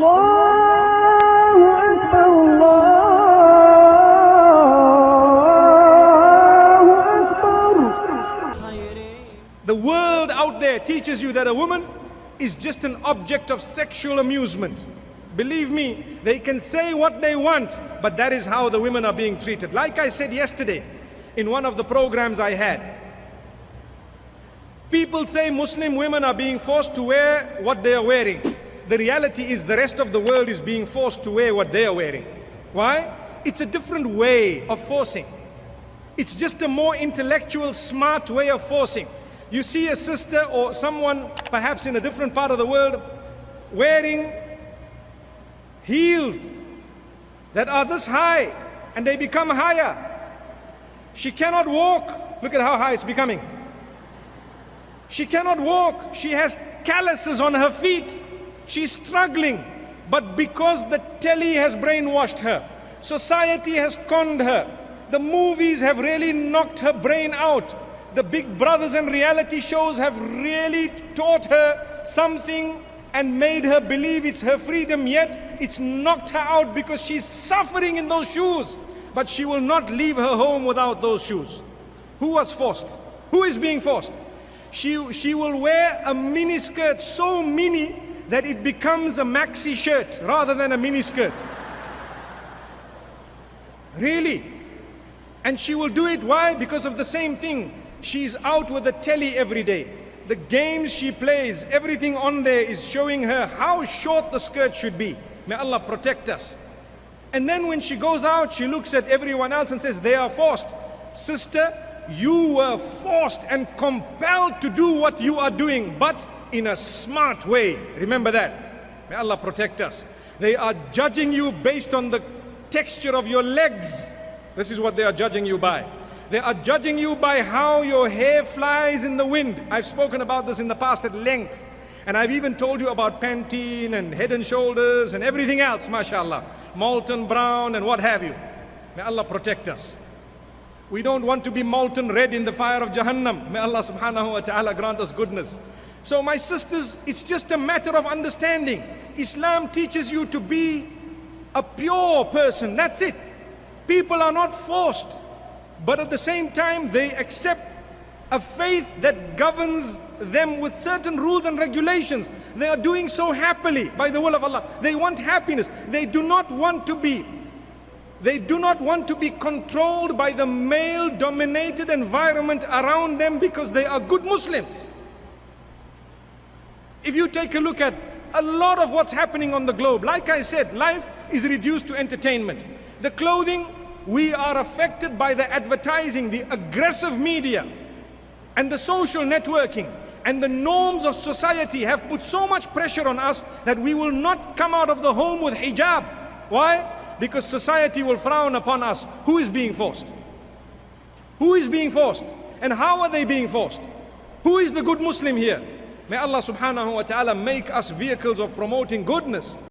The world out there teaches you that a woman is just an object of sexual amusement. Believe me, they can say what they want, but that is how the women are being treated. Like I said yesterday in one of the programs I had, people say Muslim women are being forced to wear what they are wearing. The reality is the rest of the world is being forced to wear what they are wearing. Why? It's a different way of forcing. It's just a more intellectual, smart way of forcing. You see a sister or someone perhaps in a different part of the world wearing heels that are this high and they become higher. She cannot walk. Look at how high it's becoming. She cannot walk. She has calluses on her feet. She's struggling. But because the telly has brainwashed her, society has conned her, the movies have really knocked her brain out, the big brothers and reality shows have really taught her something and made her believe it's her freedom, yet it's knocked her out because she's suffering in those shoes. But she will not leave her home without those shoes. Who was forced? Who is being forced? She will wear a mini skirt so mini that it becomes a maxi shirt rather than a mini skirt. Really? And she will do it, why? Because of the same thing. She's out with the telly every day. The games she plays, everything on there is showing her how short the skirt should be. May Allah protect us. And then when she goes out, she looks at everyone else and says, they are forced. Sister, you were forced and compelled to do what you are doing, but in a smart way. Remember that. May Allah protect us. They are judging you based on the texture of your legs. This is what they are judging you by. They are judging you by how your hair flies in the wind. I've spoken about this in the past at length. And I've even told you about Pantene and Head and Shoulders and everything else, mashallah. Molten brown and what have you. May Allah protect us. We don't want to be molten red in the fire of Jahannam. May Allah subhanahu wa ta'ala grant us goodness. So my sisters, it's just a matter of understanding. Islam teaches you to be a pure person. That's it. People are not forced. But at the same time, they accept a faith that governs them with certain rules and regulations. They are doing so happily by the will of Allah. They want happiness. They do not want to be controlled by the male-dominated environment around them because they are good Muslims. If you take a look at a lot of what's happening on the globe, like I said, life is reduced to entertainment. The clothing, we are affected by the advertising, the aggressive media, and the social networking, and the norms of society have put so much pressure on us that we will not come out of the home with hijab. Why? Because society will frown upon us. Who is being forced? Who is being forced? And how are they being forced? Who is the good Muslim here? May Allah subhanahu wa ta'ala make us vehicles of promoting goodness.